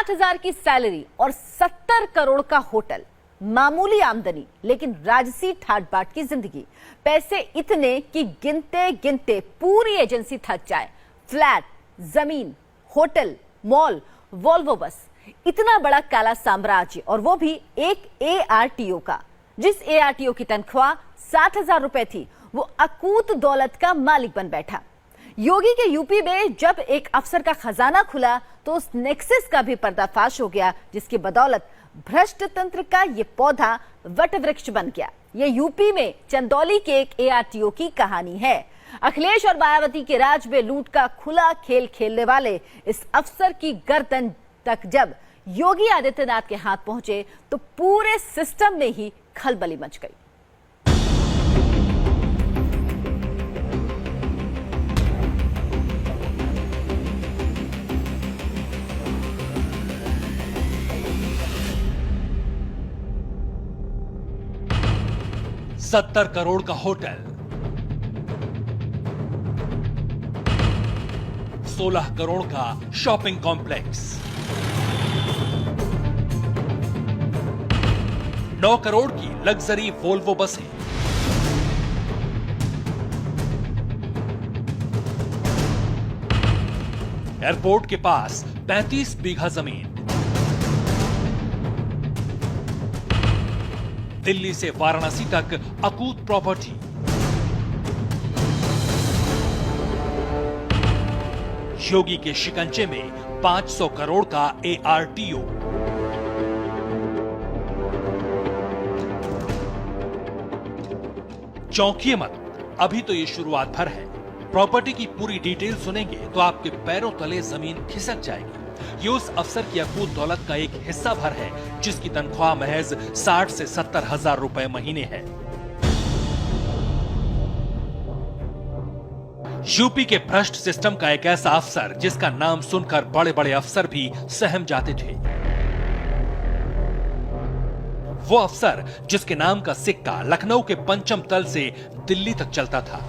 60,000 की सैलरी और 70 करोड़ का होटल, मामूली आमदनी लेकिन राजसी ठाट बाट की जिंदगी। पैसे इतने कि गिनते गिनते पूरी एजेंसी थक जाए। फ्लैट, जमीन, होटल, मॉल, वॉल्वो बस, इतना बड़ा काला साम्राज्य, और वो भी एक ARTO का। जिस ARTO की तनख्वाह 60,000 रुपए थी, वो अकूत दौलत का मालिक बन बैठा। योगी के यूपी में जब एक अफसर का खजाना खुला तो उस नेक्सस का भी पर्दाफाश हो गया, जिसकी बदौलत भ्रष्ट तंत्र का ये पौधा वट वृक्ष बन गया। ये यूपी में चंदौली के एक ARTO की कहानी है। अखिलेश और मायावती के राज में लूट का खुला खेल खेलने वाले इस अफसर की गर्दन तक जब योगी आदित्यनाथ के हाथ पहुंचे तो पूरे सिस्टम में ही खलबली मच गई। $70 करोड़ का होटल, 16 करोड़ का शॉपिंग कॉम्प्लेक्स, 9 करोड़ की लग्जरी वोल्वो बसें, एयरपोर्ट के पास 35 बीघा जमीन, दिल्ली से वाराणसी तक अकूत प्रॉपर्टी, योगी के शिकंजे में 500 करोड़ का ARTO, चौंकिए मत, अभी तो ये शुरुआत भर है। प्रॉपर्टी की पूरी डिटेल सुनेंगे तो आपके पैरों तले जमीन खिसक जाएगी। ये उस अफसर की अकूत दौलत का एक हिस्सा भर है जिसकी तनख्वाह महज 60 से 70 हजार रुपए महीने है। यूपी के भ्रष्ट सिस्टम का एक ऐसा अफसर जिसका नाम सुनकर बड़े बड़े अफसर भी सहम जाते थे। वो अफसर जिसके नाम का सिक्का लखनऊ के पंचम तल से दिल्ली तक चलता था।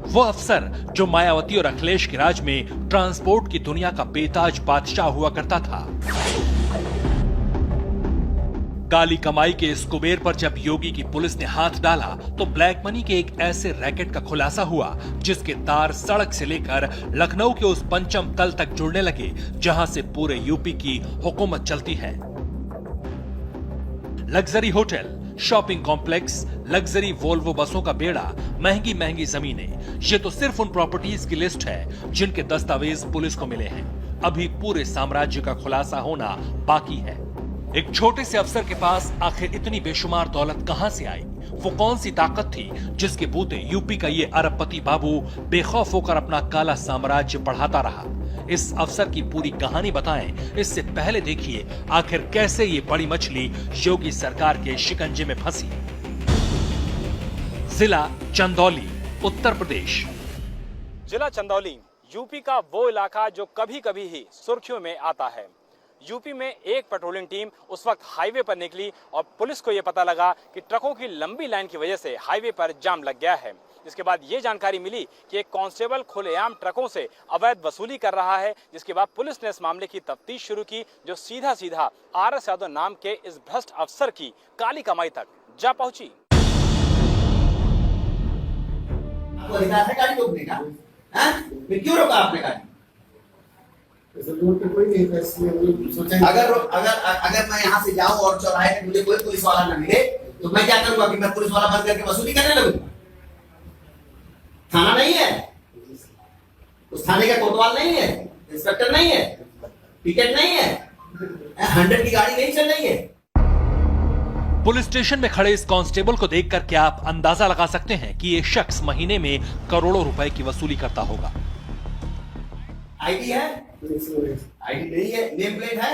वो अफसर जो मायावती और अखिलेश के राज में ट्रांसपोर्ट की दुनिया का बेताज बादशाह हुआ करता था। काली कमाई के इस कुबेर पर जब योगी की पुलिस ने हाथ डाला तो ब्लैक मनी के एक ऐसे रैकेट का खुलासा हुआ जिसके तार सड़क से लेकर लखनऊ के उस पंचम तल तक जुड़ने लगे जहां से पूरे यूपी की हुकूमत चलती है। Luxury hotel, shopping complex, luxury Volvo बसों का बेड़ा, महंगी महंगी जमीनें, ये तो सिर्फ उन प्रॉपर्टीज की लिस्ट है जिनके दस्तावेज पुलिस को मिले हैं। अभी पूरे साम्राज्य का खुलासा होना बाकी है। एक छोटे से अफसर के पास आखिर इतनी बेशुमार दौलत कहां से आई? वो कौन सी ताकत थी जिसके बूते यूपी का ये अरबपति बाबू बेखौफ होकर अपना काला साम्राज्य बढ़ाता रहा? इस अफसर की पूरी कहानी बताएं, इससे पहले देखिए आखिर कैसे ये बड़ी मछली योगी सरकार के शिकंजे में फंसी। जिला चंदौली, उत्तर प्रदेश। जिला चंदौली यूपी का वो इलाका जो कभी कभी ही सुर्खियों में आता है। यूपी में एक पेट्रोलिंग टीम उस वक्त हाईवे पर निकली और पुलिस को यह पता लगा कि ट्रकों की लंबी लाइन की वजह से हाईवे पर जाम लग गया है। जिसके बाद ये जानकारी मिली कि एक कांस्टेबल खुलेआम ट्रकों से अवैध वसूली कर रहा है, जिसके बाद पुलिस ने इस मामले की तफ्तीश शुरू की, जो सीधा सीधा RS यादव नाम के इस भ्रष्ट अफसर की काली कमाई तक जा पहुंची। क्यों रोका आपने गाड़ी? कोई नहीं, अगर मैं यहाँ से जाऊँ और चौराहे पे मुझे कोई पुलिस वाला न मिले तो मैं क्या करूंगा कि मैं पुलिस वाला बंद करके वसूली करने लगूंगा? थाना नहीं है, उस थाने का कोतवाल नहीं है, इंस्पेक्टर नहीं है, टिकट नहीं है, 100 की गाड़ी नहीं चल रही है। पुलिस स्टेशन में खड़े इस कांस्टेबल को देखकर क्या आप अंदाजा लगा सकते हैं कि ये शख्स महीने में करोड़ों रुपए की वसूली करता होगा? आईडी है? आईडी नहीं है। नेम प्लेट है?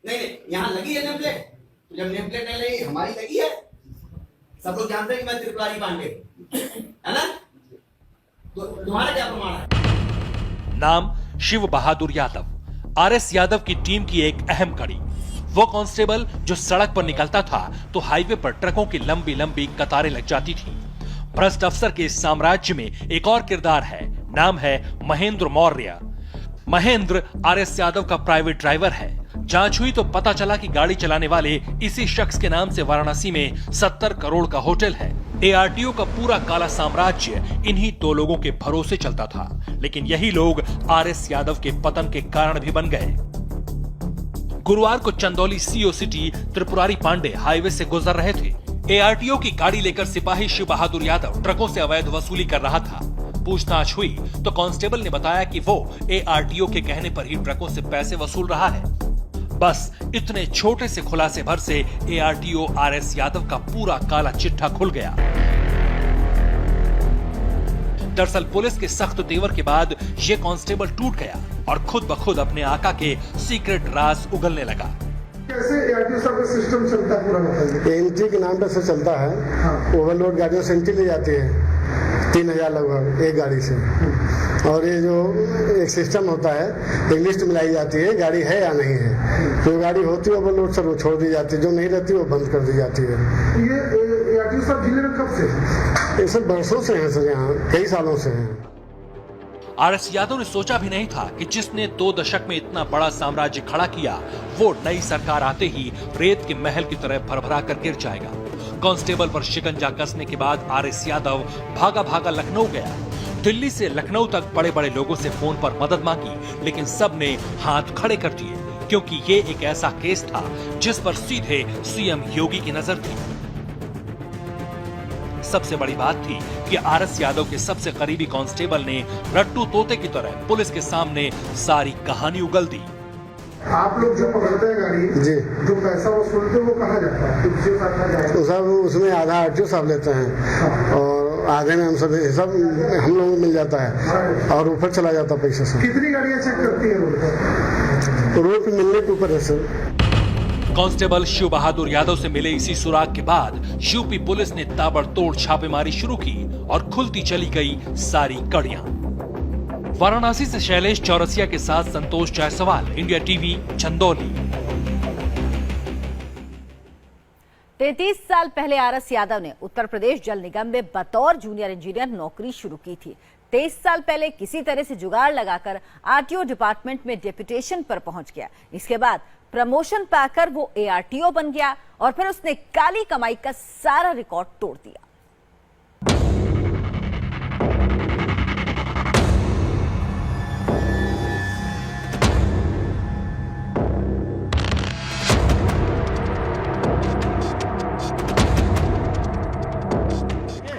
नहीं, यहाँ लगी है नेम प्लेट। तो जब नेम प्लेट नहीं लगी, हमारी लगी है। सब लोग जानते हैं कि मैं त्रिपुरारी पांडे, है ना? तो तुम्हारा क्या प्रमाण है? नाम शिव बहादुर यादव, RS यादव की टीम की एक अहम कड़ी। वो कांस्टेबल जो सड़क पर निकलता था तो हाईवे पर ट्रकों की लंबी लंबी कतारें लग जाती थी। भ्रष्ट अफसर के इस साम्राज्य में एक और किरदार है नाम है महेंद्र मौर्य। महेंद्र आरएस यादव का प्राइवेट ड्राइवर है। जांच हुई तो पता चला कि गाड़ी चलाने वाले इसी शख्स के नाम से वाराणसी में 70 करोड़ का होटल है। एआरटीओ का पूरा काला साम्राज्य इन्हीं दो लोगों के भरोसे चलता था, लेकिन यही लोग आरएस यादव के पतन के कारण भी बन गए। गुरुवार को Chandauli CO city Tripurari Pandey highway से गुजर रहे थे। एआरटीओ की गाड़ी लेकर सिपाही शिव बहादुर यादव ट्रकों से अवैध वसूली कर रहा था। पूछताछ हुई तो कांस्टेबल ने बताया कि वो एआरटीओ के कहने पर ही ट्रकों से पैसे वसूल रहा है। बस इतने छोटे से खुलासे भर से एआरटीओ आरएस यादव का पूरा काला चिट्ठा खुल गया। दरअसल पुलिस के सख्त तेवर के बाद ये कांस्टेबल टूट गया और खुद ब खुद अपने आका के सीक्रेट राज उगलने लगा। कैसे एआरटीओ का सिस्टम चलता है पूरा बताइए। एंट्री के नाम पर से चलता है। हाँ। ओवरलोड गाड़ियों से एंट्री ले जाती है 3000 लगभग एक गाड़ी से, और ये जो एक सिस्टम होता है, एक लिस्ट मिलाई जाती है गाड़ी है या नहीं है। जो गाड़ी होती है ओवरलोड सर वो छोड़ दी जाती है, जो नहीं रहती वो बंद कर दी जाती है। ये एआरटीओ साहब जिले में कब से? ये सब बरसों से हैं सर, यहाँ कई सालों से हैं। आरएस यादव ने सोचा भी नहीं था कि जिसने 2 दशक में इतना बड़ा साम्राज्य खड़ा किया वो नई सरकार आते ही रेत के महल की तरह भरभरा कर गिर जाएगा। कांस्टेबल पर शिकंजा कसने के बाद आरएस यादव भागा भागा लखनऊ गया। दिल्ली से लखनऊ तक बड़े बड़े लोगों से फोन पर मदद मांगी, लेकिन सब ने हाथ खड़े कर दिए, क्योंकि ये एक ऐसा केस था जिस पर सीधे सीएम योगी की नजर थी। सबसे बड़ी बात थी कि आरएस यादव के सबसे करीबी कांस्टेबल ने रट्टू तोते की तरह पुलिस के सामने सारी कहानी उगल दी। आप लोग जो पकड़ते हैं गाड़ी जी, जो पैसा वसूलते हैं वो कहाँ जाता है? तो सब उसमें आधा आरटीओ साहब लेते हैं और आधे में हम सब हम लोगों को मिल जाता है और ऊपर चला जाता पैसा से। कितनी गाड़ियाँ चेक करती है रोड पर? रोड पे मिलने के ऊपर है सर। कांस्टेबल शिव बहादुर यादव से मिले इसी सुराग के बाद यूपी पुलिस ने ताबड़तोड़ छापेमारी शुरू की और खुलती चली गई सारी कड़ियां। वाराणसी से शैलेश चौरसिया के साथ संतोष जायसवाल, इंडिया टीवी, चंदौली। 33 साल पहले आरएस यादव ने उत्तर प्रदेश जल निगम में बतौर जूनियर इंजीनियर नौकरी शुरू की थी। 23 साल पहले किसी तरह से जुगाड़ लगाकर आरटीओ डिपार्टमेंट में डेपुटेशन पर पहुंच गया। इसके बाद प्रमोशन पाकर वो एआरटीओ बन गया और फिर उसने काली कमाई का सारा रिकॉर्ड तोड़ दिया।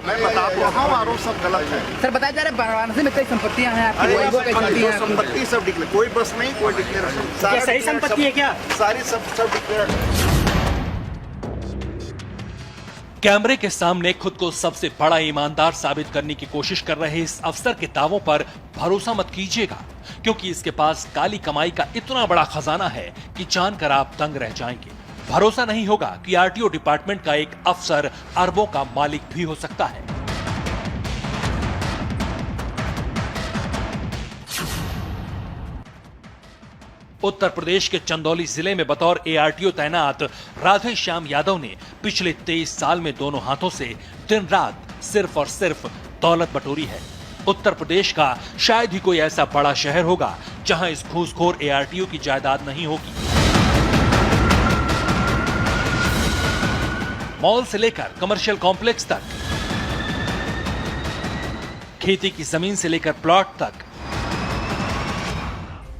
मैं बता तो रहा हूँ, आरोप सब गलत है। सर बताया जा रहा है वाराणसी में कई संपत्तियां हैं आपकी, वोल्वो कई गाड़ियां हैं। संपत्ति सब डिक्लेयर, कोई बस नहीं, कोई डिक्लेरेशन। सही संपत्ति है क्या? सारी सब डिक्लेयर। कैमरे के सामने खुद को सबसे बड़ा ईमानदार साबित करने की कोशिश कर रहे इस अफसर के दावों पर भरोसा मत कीजिएगा, क्योंकि इसके पास काली कमाई का इतना बड़ा खजाना है कि जानकर आप दंग रह जाएंगे। भरोसा नहीं होगा कि आरटीओ डिपार्टमेंट का एक अफसर अरबों का मालिक भी हो सकता है। उत्तर प्रदेश के चंदौली जिले में बतौर एआरटीओ तैनात राधे श्याम यादव ने पिछले 23 साल में दोनों हाथों से दिन रात सिर्फ और सिर्फ दौलत बटोरी है। उत्तर प्रदेश का शायद ही कोई ऐसा बड़ा शहर होगा जहां इस घूसखोर एआरटीओ की जायदाद नहीं होगी। मॉल से लेकर कमर्शियल कॉम्प्लेक्स तक, खेती की जमीन से लेकर प्लॉट तक,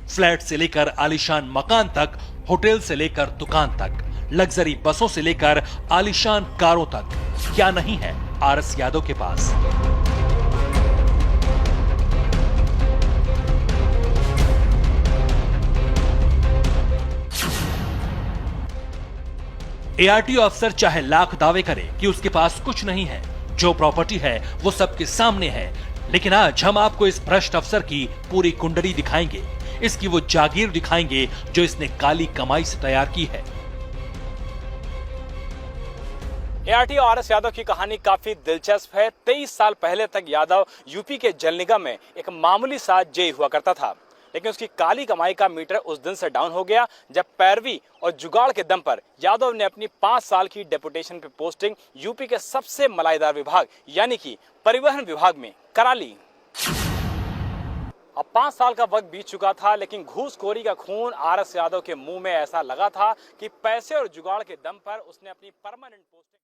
फ्लैट से लेकर आलीशान मकान तक, होटल से लेकर दुकान तक, लग्जरी बसों से लेकर आलीशान कारों तक, क्या नहीं है आरएस यादव के पास। एआरटीओ अफसर चाहे लाख दावे करे कि उसके पास कुछ नहीं है, जो प्रॉपर्टी है वो सबके सामने है, लेकिन आज हम आपको इस भ्रष्ट अफसर की पूरी कुंडली दिखाएंगे, इसकी वो जागीर दिखाएंगे जो इसने काली कमाई से तैयार की है। एआरटीओ आरएस यादव की कहानी काफी दिलचस्प है। 23 साल पहले तक यादव यूपी के जल निगम में एक मामूली सा जेई हुआ करता था, लेकिन उसकी काली कमाई का मीटर उस दिन से डाउन हो गया जब पैरवी और जुगाड़ के दम पर यादव ने अपनी 5 साल की डेपुटेशन पे पोस्टिंग यूपी के सबसे मलाईदार विभाग यानी कि परिवहन विभाग में करा ली। अब 5 साल का वक्त बीत चुका था, लेकिन घूसखोरी का खून आर एस यादव के मुंह में ऐसा लगा था कि पैसे और जुगाड़ के दम पर उसने अपनी परमानेंट पोस्टिंग